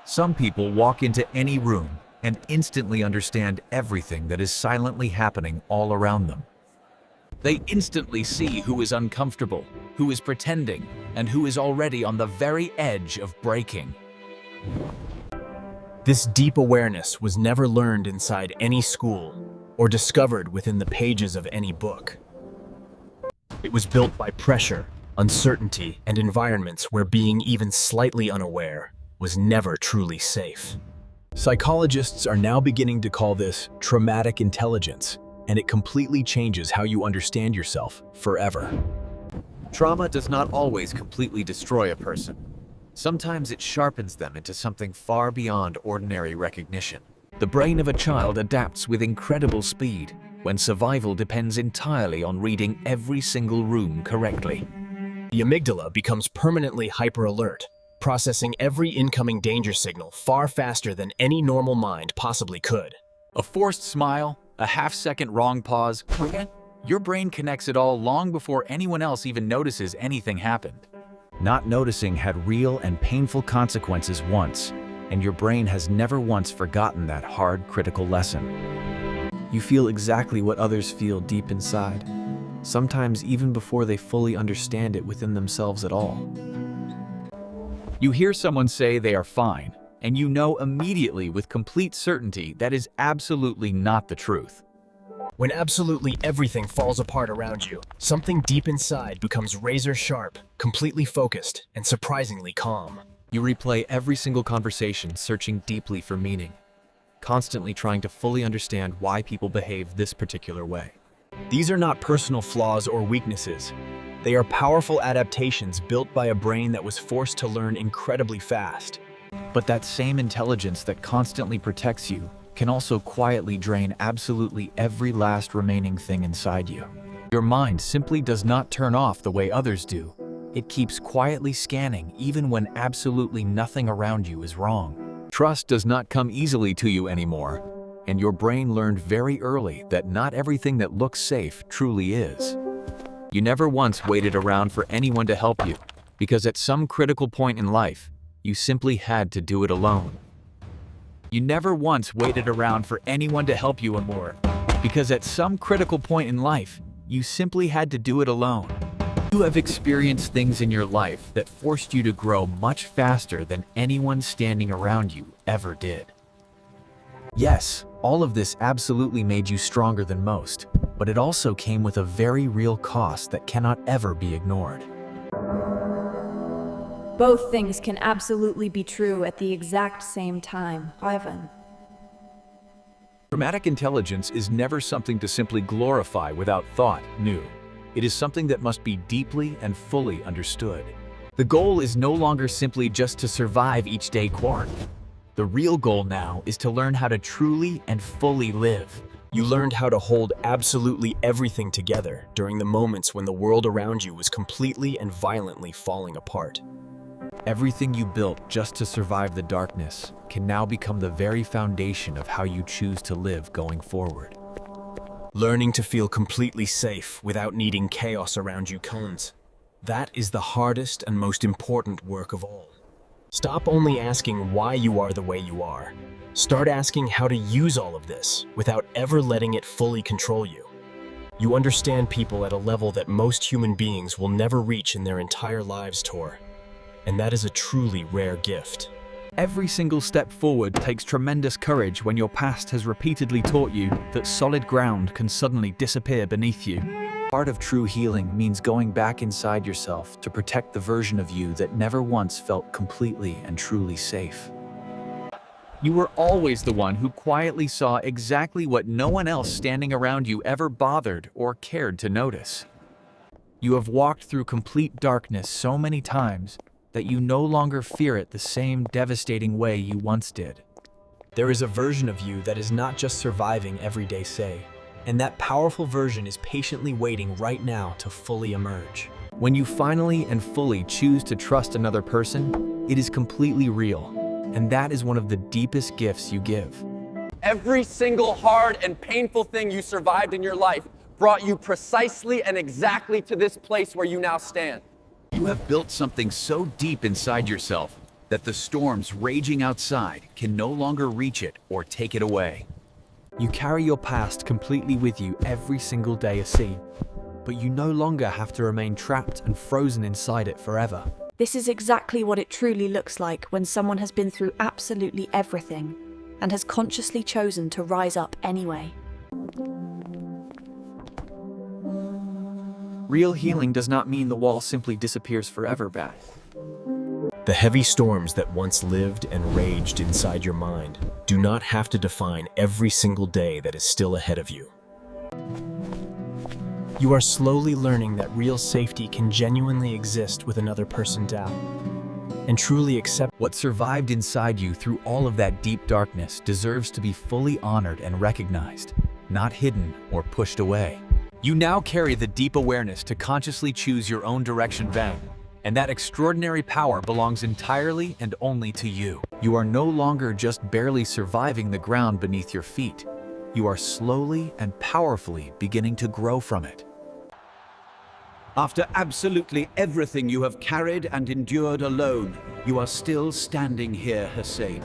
Some people walk into any room and instantly understand everything that is silently happening all around them. They instantly see who is uncomfortable, who is pretending, and who is already on the very edge of breaking. This deep awareness was never learned inside any school or discovered within the pages of any book. It was built by pressure, uncertainty, and environments where being even slightly unaware was never truly safe. Psychologists are now beginning to call this traumatic intelligence, and it completely changes how you understand yourself forever. Trauma does not always completely destroy a person. Sometimes it sharpens them into something far beyond ordinary recognition. The brain of a child adapts with incredible speed when survival depends entirely on reading every single room correctly. The amygdala becomes permanently hyper-alert, processing every incoming danger signal far faster than any normal mind possibly could. A forced smile, a half-second wrong pause, your brain connects it all long before anyone else even notices anything happened. Not noticing had real and painful consequences once, and your brain has never once forgotten that hard, critical lesson. You feel exactly what others feel deep inside, sometimes even before they fully understand it within themselves at all. You hear someone say they are fine, and you know immediately with complete certainty that is absolutely not the truth. When absolutely everything falls apart around you, something deep inside becomes razor sharp, completely focused, and surprisingly calm. You replay every single conversation, searching deeply for meaning, constantly trying to fully understand why people behave this particular way. These are not personal flaws or weaknesses. They are powerful adaptations built by a brain that was forced to learn incredibly fast. But that same intelligence that constantly protects you can also quietly drain absolutely every last remaining thing inside you. Your mind simply does not turn off the way others do. It keeps quietly scanning even when absolutely nothing around you is wrong. Trust does not come easily to you anymore, and your brain learned very early that not everything that looks safe truly is. You never once waited around for anyone to help you, because at some critical point in life, you simply had to do it alone. You never once waited around for anyone to help you anymore, because at some critical point in life, you simply had to do it alone. You have experienced things in your life that forced you to grow much faster than anyone standing around you ever did. Yes, all of this absolutely made you stronger than most, but it also came with a very real cost that cannot ever be ignored. Both things can absolutely be true at the exact same time, Ivan. Dramatic intelligence is never something to simply glorify without thought, new. It is something that must be deeply and fully understood. The goal is no longer simply just to survive each day quarantined. The real goal now is to learn how to truly and fully live. You learned how to hold absolutely everything together during the moments when the world around you was completely and violently falling apart. Everything you built just to survive the darkness can now become the very foundation of how you choose to live going forward. Learning to feel completely safe without needing chaos around you cones. That is the hardest and most important work of all. Stop only asking why you are the way you are. Start asking how to use all of this without ever letting it fully control you. You understand people at a level that most human beings will never reach in their entire lives, Tor. And that is a truly rare gift. Every single step forward takes tremendous courage when your past has repeatedly taught you that solid ground can suddenly disappear beneath you. Part of true healing means going back inside yourself to protect the version of you that never once felt completely and truly safe. You were always the one who quietly saw exactly what no one else standing around you ever bothered or cared to notice. You have walked through complete darkness so many times that you no longer fear it the same devastating way you once did. There is a version of you that is not just surviving everyday say, and that powerful version is patiently waiting right now to fully emerge. When you finally and fully choose to trust another person, it is completely real, and that is one of the deepest gifts you give. Every single hard and painful thing you survived in your life brought you precisely and exactly to this place where you now stand. You have built something so deep inside yourself that the storms raging outside can no longer reach it or take it away. You carry your past completely with you every single day at sea, but you no longer have to remain trapped and frozen inside it forever. This is exactly what it truly looks like when someone has been through absolutely everything and has consciously chosen to rise up anyway. Real healing does not mean the wall simply disappears forever, Beth. The heavy storms that once lived and raged inside your mind do not have to define every single day that is still ahead of you. You are slowly learning that real safety can genuinely exist with another person down, and truly accept What survived inside you through all of that deep darkness deserves to be fully honored and recognized, not hidden or pushed away. You now carry the deep awareness to consciously choose your own direction then, and that extraordinary power belongs entirely and only to you. You are no longer just barely surviving the ground beneath your feet. You are slowly and powerfully beginning to grow from it. After absolutely everything you have carried and endured alone, you are still standing here, Hussein.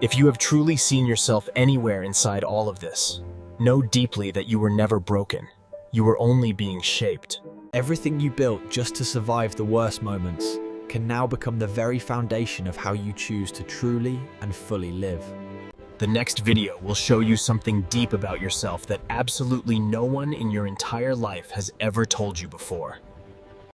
If you have truly seen yourself anywhere inside all of this, know deeply that you were never broken. You were only being shaped. Everything you built just to survive the worst moments can now become the very foundation of how you choose to truly and fully live. The next video will show you something deep about yourself that absolutely no one in your entire life has ever told you before.